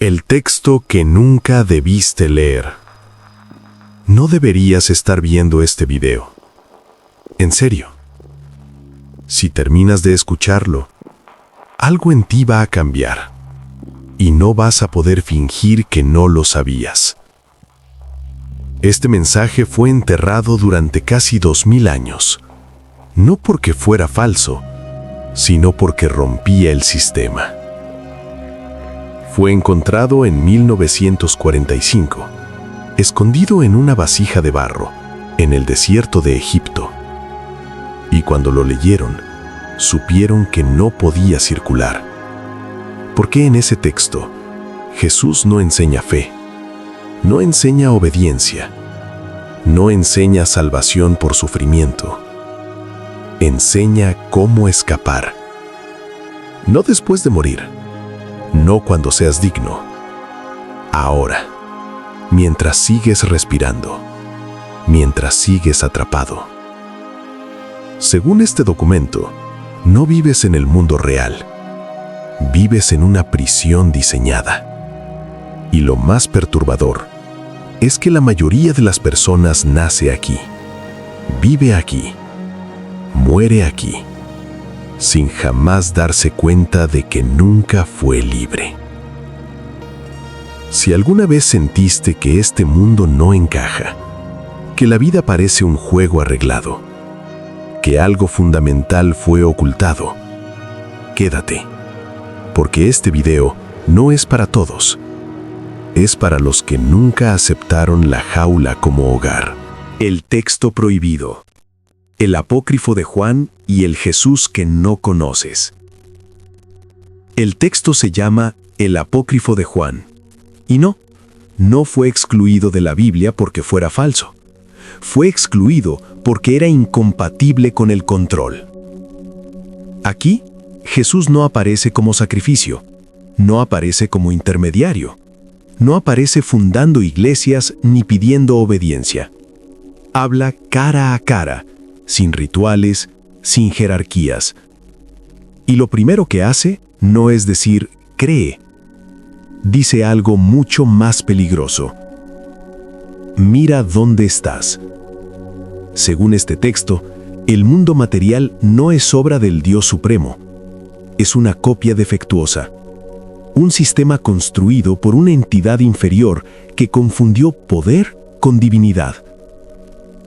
El texto que nunca debiste leer. No deberías estar viendo este video. En serio. Si terminas de escucharlo, algo en ti va a cambiar y no vas a poder fingir que no lo sabías. Este mensaje fue enterrado durante casi 2000 años, no porque fuera falso, sino porque rompía el sistema. Fue encontrado en 1945, escondido en una vasija de barro, en el desierto de Egipto. Y cuando lo leyeron, supieron que no podía circular. Porque en ese texto, Jesús no enseña fe, no enseña obediencia, no enseña salvación por sufrimiento. Enseña cómo escapar. No después de morir, no cuando seas digno. Ahora, mientras sigues respirando, mientras sigues atrapado. Según este documento, no vives en el mundo real. Vives en una prisión diseñada. Y lo más perturbador es que la mayoría de las personas nace aquí, vive aquí, muere aquí, sin jamás darse cuenta de que nunca fue libre. Si alguna vez sentiste que este mundo no encaja, que la vida parece un juego arreglado, que algo fundamental fue ocultado, quédate, porque este video no es para todos. Es para los que nunca aceptaron la jaula como hogar. El texto prohibido. El apócrifo de Juan y el Jesús que no conoces. El texto se llama El apócrifo de Juan. Y no fue excluido de la Biblia porque fuera falso. Fue excluido porque era incompatible con el control. Aquí, Jesús no aparece como sacrificio, no aparece como intermediario, no aparece fundando iglesias ni pidiendo obediencia. Habla cara a cara, sin rituales, sin jerarquías. Y lo primero que hace no es decir, cree. Dice algo mucho más peligroso. Mira dónde estás. Según este texto, el mundo material no es obra del Dios Supremo. Es una copia defectuosa. Un sistema construido por una entidad inferior que confundió poder con divinidad.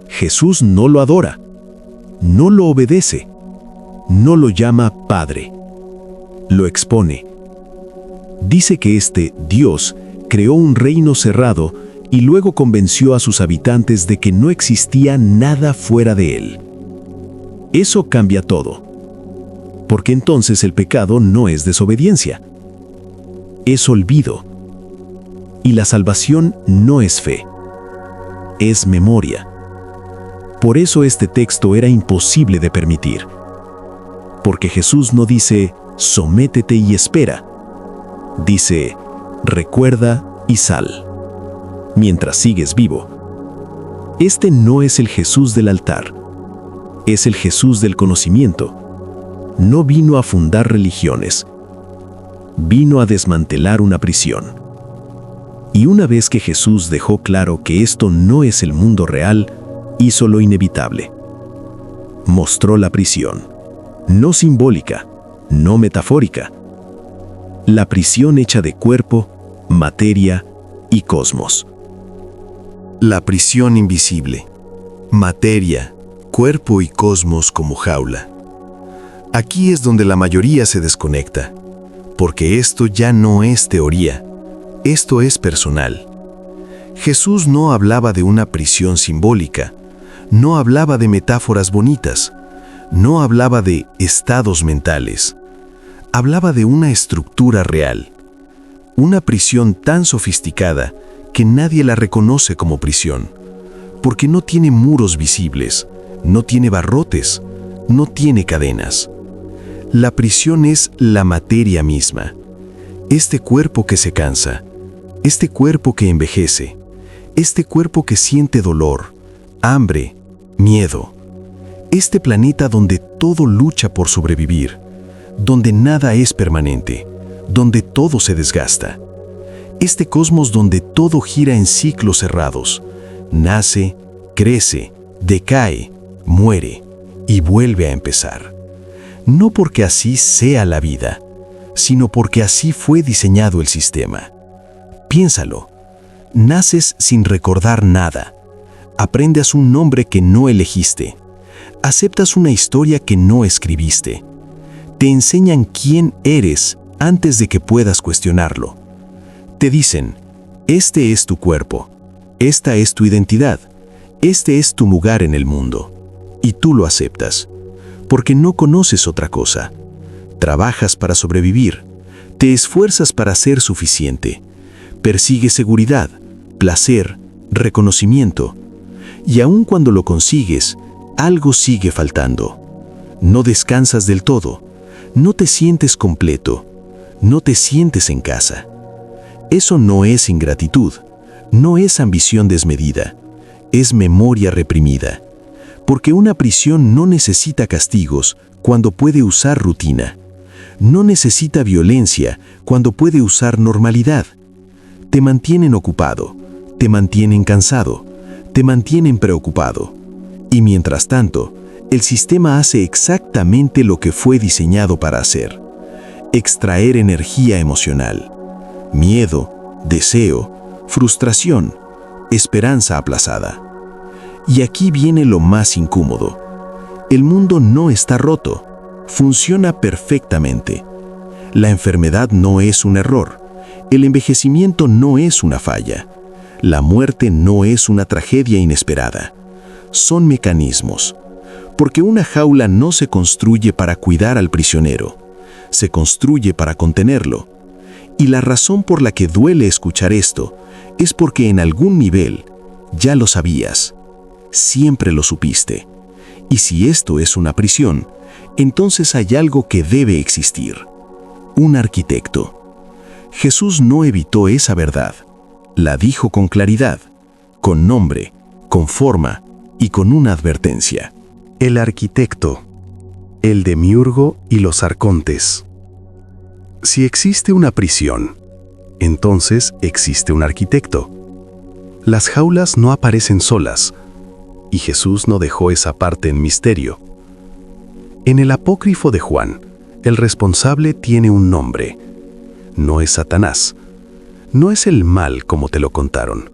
Jesús no lo adora, no lo obedece, no lo llama Padre. Lo expone. Dice que este Dios creó un reino cerrado y luego convenció a sus habitantes de que no existía nada fuera de él. Eso cambia todo, porque entonces el pecado no es desobediencia, es olvido. Y la salvación no es fe, es memoria. Por eso este texto era imposible de permitir. Porque Jesús no dice, sométete y espera. Dice, recuerda y sal. Mientras sigues vivo. Este no es el Jesús del altar. Es el Jesús del conocimiento. No vino a fundar religiones. Vino a desmantelar una prisión. Y una vez que Jesús dejó claro que esto no es el mundo real, hizo lo inevitable. Mostró la prisión, no simbólica, no metafórica. La prisión hecha de cuerpo, materia y cosmos. La prisión invisible, materia, cuerpo y cosmos como jaula. Aquí es donde la mayoría se desconecta, porque esto ya no es teoría, esto es personal. Jesús no hablaba de una prisión simbólica, no hablaba de metáforas bonitas, no hablaba de estados mentales, hablaba de una estructura real, una prisión tan sofisticada que nadie la reconoce como prisión, porque no tiene muros visibles, no tiene barrotes, no tiene cadenas. La prisión es la materia misma, este cuerpo que se cansa, este cuerpo que envejece, este cuerpo que siente dolor, hambre, miedo. Este planeta donde todo lucha por sobrevivir, donde nada es permanente, donde todo se desgasta. Este cosmos donde todo gira en ciclos cerrados. Nace, crece, decae, muere y vuelve a empezar. No porque así sea la vida, sino porque así fue diseñado el sistema. Piénsalo. Naces sin recordar nada. Aprendes un nombre que no elegiste. Aceptas una historia que no escribiste. Te enseñan quién eres antes de que puedas cuestionarlo. Te dicen, este es tu cuerpo, esta es tu identidad, este es tu lugar en el mundo. Y tú lo aceptas, porque no conoces otra cosa. Trabajas para sobrevivir, te esfuerzas para ser suficiente, persigues seguridad, placer, reconocimiento. Y aun cuando lo consigues, algo sigue faltando. No descansas del todo, no te sientes completo, no te sientes en casa. Eso no es ingratitud, no es ambición desmedida, es memoria reprimida. Porque una prisión no necesita castigos cuando puede usar rutina. No necesita violencia cuando puede usar normalidad. Te mantienen ocupado, te mantienen cansado, te mantienen preocupado. Y mientras tanto, el sistema hace exactamente lo que fue diseñado para hacer: extraer energía emocional, miedo, deseo, frustración, esperanza aplazada. Y aquí viene lo más incómodo. El mundo no está roto, funciona perfectamente. La enfermedad no es un error, el envejecimiento no es una falla, la muerte no es una tragedia inesperada. Son mecanismos, porque una jaula no se construye para cuidar al prisionero, se construye para contenerlo. Y la razón por la que duele escuchar esto es porque en algún nivel ya lo sabías, siempre lo supiste. Y si esto es una prisión, entonces hay algo que debe existir: un arquitecto. Jesús no evitó esa verdad, la dijo con claridad, con nombre, con forma y con una advertencia. El arquitecto, el demiurgo y los arcontes. Si existe una prisión, entonces existe un arquitecto. Las jaulas no aparecen solas, y Jesús no dejó esa parte en misterio. En el apócrifo de Juan, el responsable tiene un nombre. No es Satanás, no es el mal como te lo contaron.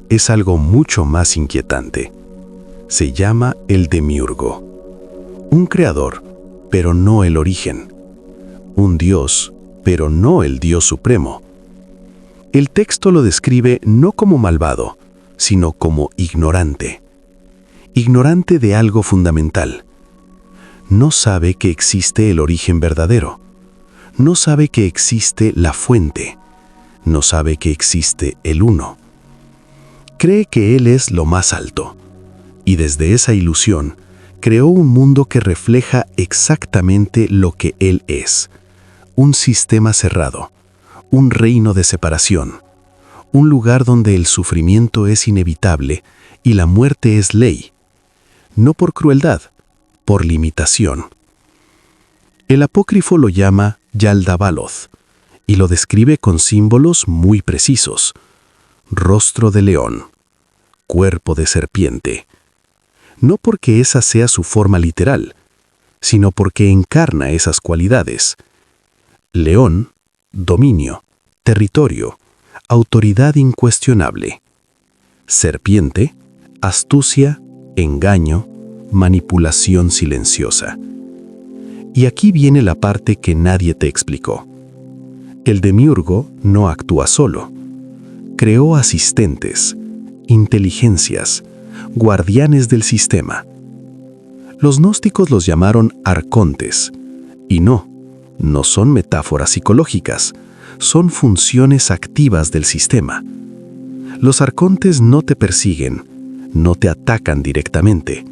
Es algo mucho más inquietante. Se llama el demiurgo. Un creador, pero no el origen. Un Dios, pero no el Dios supremo. El texto lo describe no como malvado, sino como ignorante. Ignorante de algo fundamental. No sabe que existe el origen verdadero. No sabe que existe la fuente. No sabe que existe el uno. Cree que Él es lo más alto. Y desde esa ilusión, creó un mundo que refleja exactamente lo que Él es: un sistema cerrado, un reino de separación, un lugar donde el sufrimiento es inevitable y la muerte es ley, no por crueldad, por limitación. El apócrifo lo llama Yaldabaoth y lo describe con símbolos muy precisos: rostro de león, cuerpo de serpiente. No porque esa sea su forma literal, sino porque encarna esas cualidades. León, dominio, territorio, autoridad incuestionable. Serpiente, astucia, engaño, manipulación silenciosa. Y aquí viene la parte que nadie te explicó. El demiurgo no actúa solo. Creó asistentes, inteligencias, guardianes del sistema. Los gnósticos los llamaron arcontes, y no son metáforas psicológicas, son funciones activas del sistema. Los arcontes no te persiguen, no te atacan directamente.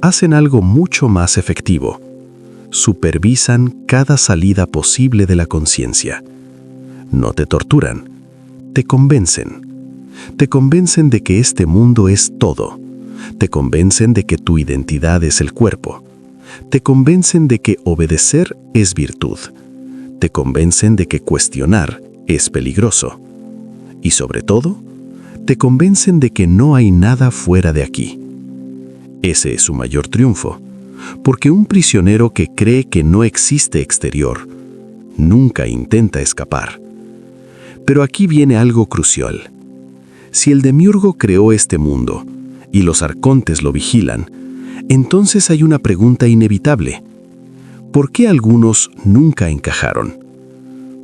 Hacen algo mucho más efectivo: supervisan cada salida posible de la conciencia. No te torturan, te convencen. Te convencen de que este mundo es todo. Te convencen de que tu identidad es el cuerpo. Te convencen de que obedecer es virtud. Te convencen de que cuestionar es peligroso. Y sobre todo, te convencen de que no hay nada fuera de aquí. Ese es su mayor triunfo, porque un prisionero que cree que no existe exterior nunca intenta escapar. Pero aquí viene algo crucial. Si el demiurgo creó este mundo y los arcontes lo vigilan, entonces hay una pregunta inevitable. ¿Por qué algunos nunca encajaron?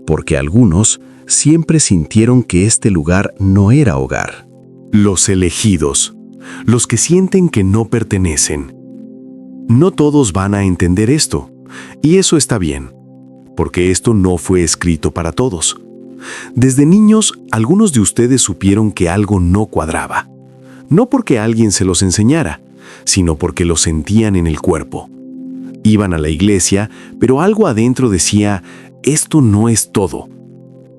Porque algunos siempre sintieron que este lugar no era hogar. Los elegidos, los que sienten que no pertenecen. No todos van a entender esto, y eso está bien, porque esto no fue escrito para todos. Desde niños, algunos de ustedes supieron que algo no cuadraba. No porque alguien se los enseñara, sino porque lo sentían en el cuerpo. Iban a la iglesia, pero algo adentro decía, esto no es todo.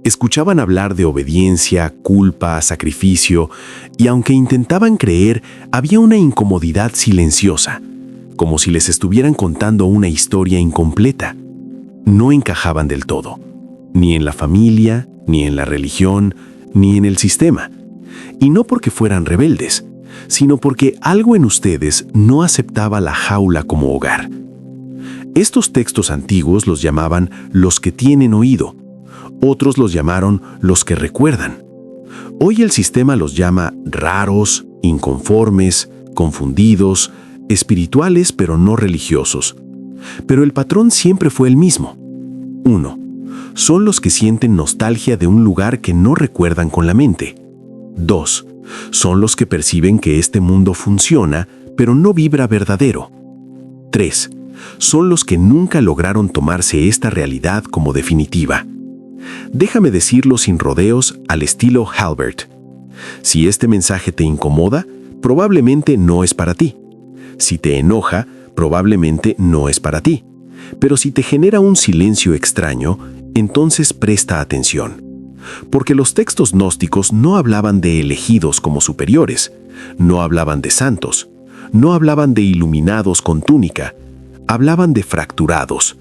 Escuchaban hablar de obediencia, culpa, sacrificio, y aunque intentaban creer, había una incomodidad silenciosa, como si les estuvieran contando una historia incompleta. No encajaban del todo, ni en la familia, ni en la religión, ni en el sistema. Y no porque fueran rebeldes, sino porque algo en ustedes no aceptaba la jaula como hogar. Estos textos antiguos los llamaban los que tienen oído. Otros los llamaron los que recuerdan. Hoy el sistema los llama raros, inconformes, confundidos, espirituales pero no religiosos. Pero el patrón siempre fue el mismo. 1. Son los que sienten nostalgia de un lugar que no recuerdan con la mente. 2. Son los que perciben que este mundo funciona, pero no vibra verdadero. 3. Son los que nunca lograron tomarse esta realidad como definitiva. Déjame decirlo sin rodeos al estilo Halbert. Si este mensaje te incomoda, probablemente no es para ti. Si te enoja, probablemente no es para ti. Pero si te genera un silencio extraño, entonces presta atención. Porque los textos gnósticos no hablaban de elegidos como superiores, no hablaban de santos, no hablaban de iluminados con túnica, hablaban de fracturados,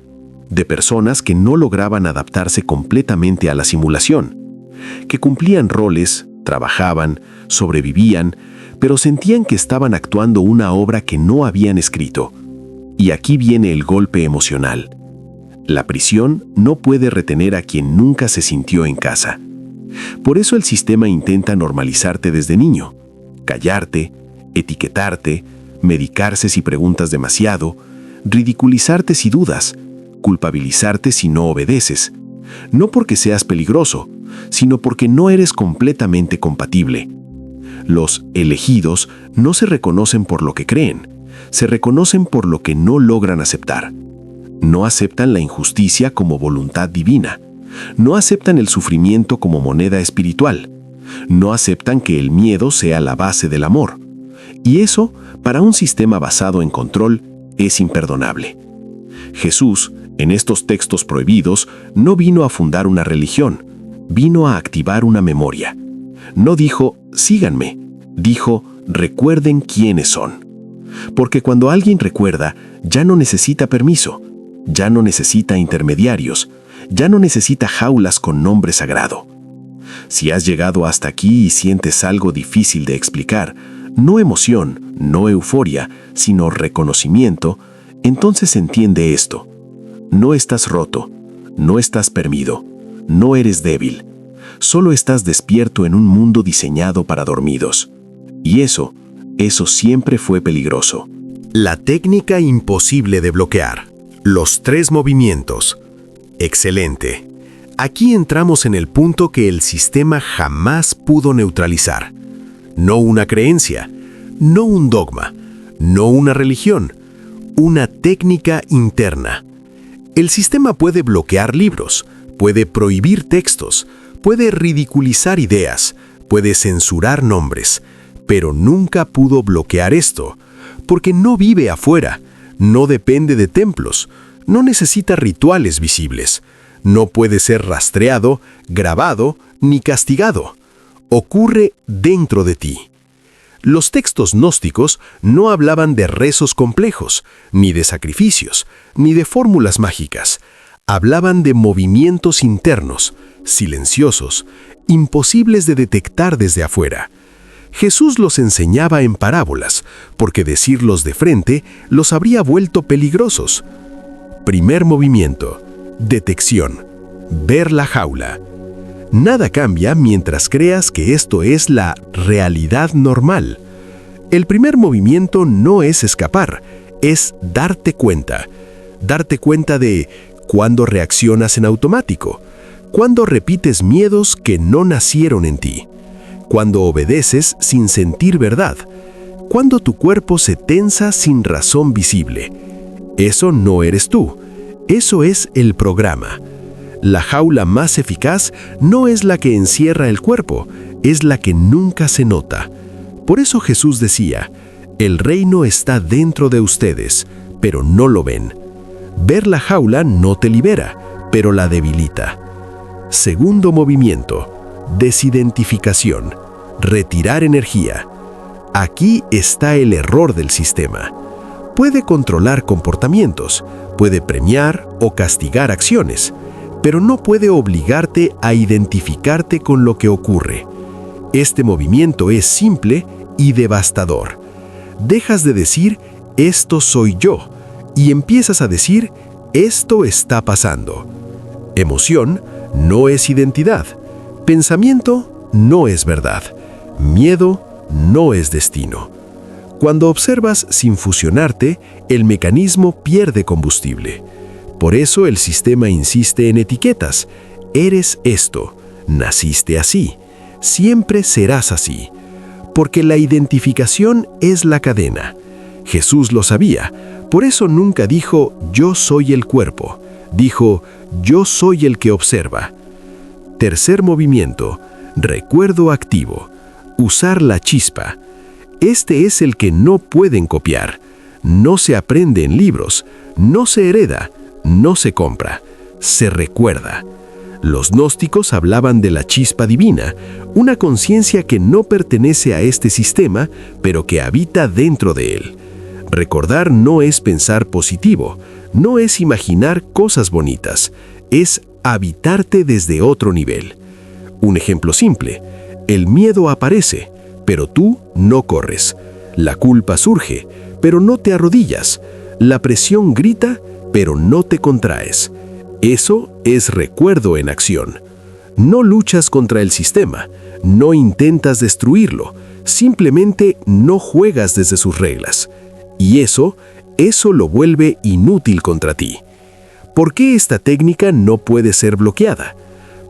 de personas que no lograban adaptarse completamente a la simulación, que cumplían roles, trabajaban, sobrevivían, pero sentían que estaban actuando una obra que no habían escrito. Y aquí viene el golpe emocional. La prisión no puede retener a quien nunca se sintió en casa. Por eso el sistema intenta normalizarte desde niño, callarte, etiquetarte, medicarse si preguntas demasiado, ridiculizarte si dudas, culpabilizarte si no obedeces, no porque seas peligroso, sino porque no eres completamente compatible. Los elegidos no se reconocen por lo que creen, se reconocen por lo que no logran aceptar. No aceptan la injusticia como voluntad divina, no aceptan el sufrimiento como moneda espiritual, no aceptan que el miedo sea la base del amor. Y eso, para un sistema basado en control, es imperdonable. Jesús, en estos textos prohibidos, no vino a fundar una religión, vino a activar una memoria. No dijo, síganme, dijo, recuerden quiénes son. Porque cuando alguien recuerda, ya no necesita permiso, ya no necesita intermediarios, ya no necesita jaulas con nombre sagrado. Si has llegado hasta aquí y sientes algo difícil de explicar, no emoción, no euforia, sino reconocimiento, entonces entiende esto. No estás roto, no estás perdido, no eres débil. Solo estás despierto en un mundo diseñado para dormidos. Y eso siempre fue peligroso. La técnica imposible de bloquear. Los 3 movimientos. Excelente. Aquí entramos en el punto que el sistema jamás pudo neutralizar. No una creencia, no un dogma, no una religión, una técnica interna. El sistema puede bloquear libros, puede prohibir textos, puede ridiculizar ideas, puede censurar nombres, pero nunca pudo bloquear esto, porque no vive afuera, no depende de templos, no necesita rituales visibles, no puede ser rastreado, grabado ni castigado. Ocurre dentro de ti. Los textos gnósticos no hablaban de rezos complejos, ni de sacrificios, ni de fórmulas mágicas. Hablaban de movimientos internos, silenciosos, imposibles de detectar desde afuera. Jesús los enseñaba en parábolas, porque decirlos de frente los habría vuelto peligrosos. Primer movimiento: detección. Ver la jaula. Nada cambia mientras creas que esto es la realidad normal. El primer movimiento no es escapar, es darte cuenta. Darte cuenta de cuándo reaccionas en automático, cuándo repites miedos que no nacieron en ti, cuándo obedeces sin sentir verdad, cuándo tu cuerpo se tensa sin razón visible. Eso no eres tú, eso es el programa. La jaula más eficaz no es la que encierra el cuerpo, es la que nunca se nota. Por eso Jesús decía: el reino está dentro de ustedes, pero no lo ven. Ver la jaula no te libera, pero la debilita. Segundo movimiento: desidentificación. Retirar energía. Aquí está el error del sistema. Puede controlar comportamientos, puede premiar o castigar acciones, pero no puede obligarte a identificarte con lo que ocurre. Este movimiento es simple y devastador. Dejas de decir «esto soy yo» y empiezas a decir «esto está pasando». Emoción no es identidad. Pensamiento no es verdad. Miedo no es destino. Cuando observas sin fusionarte, el mecanismo pierde combustible. Por eso el sistema insiste en etiquetas. Eres esto, naciste así, siempre serás así. Porque la identificación es la cadena. Jesús lo sabía, por eso nunca dijo «yo soy el cuerpo», dijo «yo soy el que observa». Tercer movimiento: recuerdo activo. Usar la chispa. Este es el que no pueden copiar. No se aprende en libros, no se hereda, no se compra, se recuerda. Los gnósticos hablaban de la chispa divina, una conciencia que no pertenece a este sistema, pero que habita dentro de él. Recordar no es pensar positivo, no es imaginar cosas bonitas, es habitarte desde otro nivel. Un ejemplo simple: el miedo aparece, pero tú no corres. La culpa surge, pero no te arrodillas. La presión grita, pero no te contraes. Eso es recuerdo en acción. No luchas contra el sistema, no intentas destruirlo, simplemente no juegas desde sus reglas. Y eso lo vuelve inútil contra ti. ¿Por qué esta técnica no puede ser bloqueada?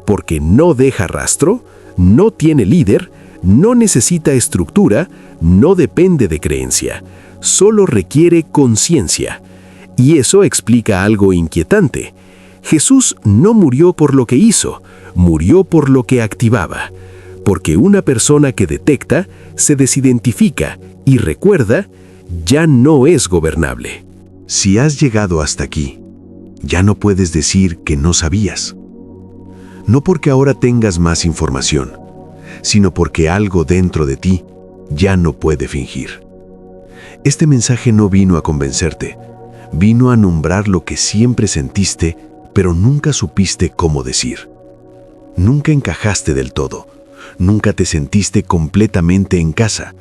Porque no deja rastro, no tiene líder, no necesita estructura, no depende de creencia, solo requiere conciencia. Y eso explica algo inquietante. Jesús no murió por lo que hizo, murió por lo que activaba. Porque una persona que detecta, se desidentifica y recuerda, ya no es gobernable. Si has llegado hasta aquí, ya no puedes decir que no sabías. No porque ahora tengas más información, sino porque algo dentro de ti ya no puede fingir. Este mensaje no vino a convencerte, vino a nombrar lo que siempre sentiste, pero nunca supiste cómo decir. Nunca encajaste del todo, nunca te sentiste completamente en casa,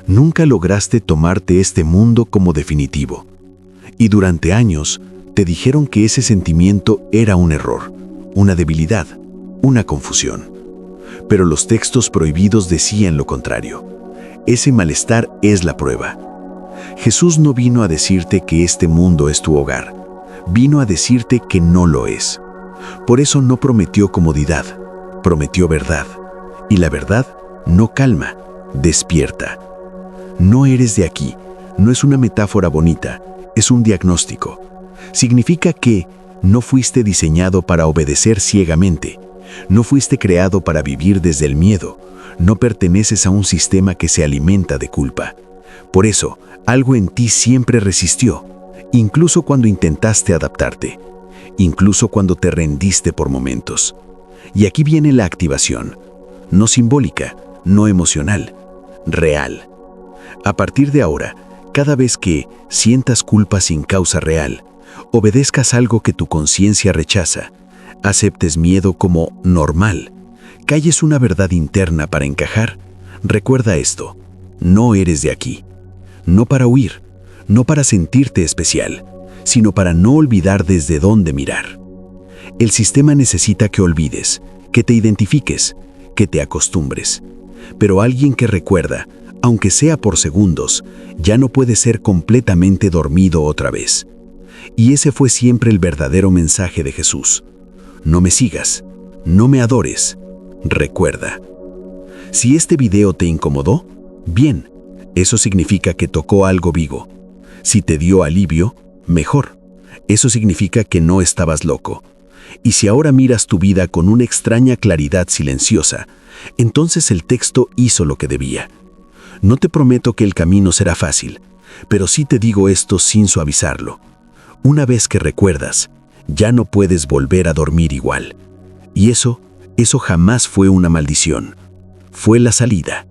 nunca lograste tomarte este mundo como definitivo. Y durante años te dijeron que ese sentimiento era un error, una debilidad, una confusión. Pero los textos prohibidos decían lo contrario. Ese malestar es la prueba. Jesús no vino a decirte que este mundo es tu hogar. Vino a decirte que no lo es. Por eso no prometió comodidad, prometió verdad. Y la verdad no calma, despierta. No eres de aquí, no es una metáfora bonita, es un diagnóstico. Significa que no fuiste diseñado para obedecer ciegamente. No fuiste creado para vivir desde el miedo. No perteneces a un sistema que se alimenta de culpa. Por eso, algo en ti siempre resistió, incluso cuando intentaste adaptarte, incluso cuando te rendiste por momentos. Y aquí viene la activación, no simbólica, no emocional, real. A partir de ahora, cada vez que sientas culpa sin causa real, obedezcas algo que tu conciencia rechaza, aceptes miedo como normal, calles una verdad interna para encajar, recuerda esto: no eres de aquí. No para huir, no para sentirte especial, sino para no olvidar desde dónde mirar. El sistema necesita que olvides, que te identifiques, que te acostumbres. Pero alguien que recuerda, aunque sea por segundos, ya no puede ser completamente dormido otra vez. Y ese fue siempre el verdadero mensaje de Jesús. No me sigas, no me adores, recuerda. Si este video te incomodó, bien, eso significa que tocó algo vivo. Si te dio alivio, mejor. Eso significa que no estabas loco. Y si ahora miras tu vida con una extraña claridad silenciosa, entonces el texto hizo lo que debía. No te prometo que el camino será fácil, pero sí te digo esto sin suavizarlo. Una vez que recuerdas, ya no puedes volver a dormir igual. Y eso jamás fue una maldición. Fue la salida.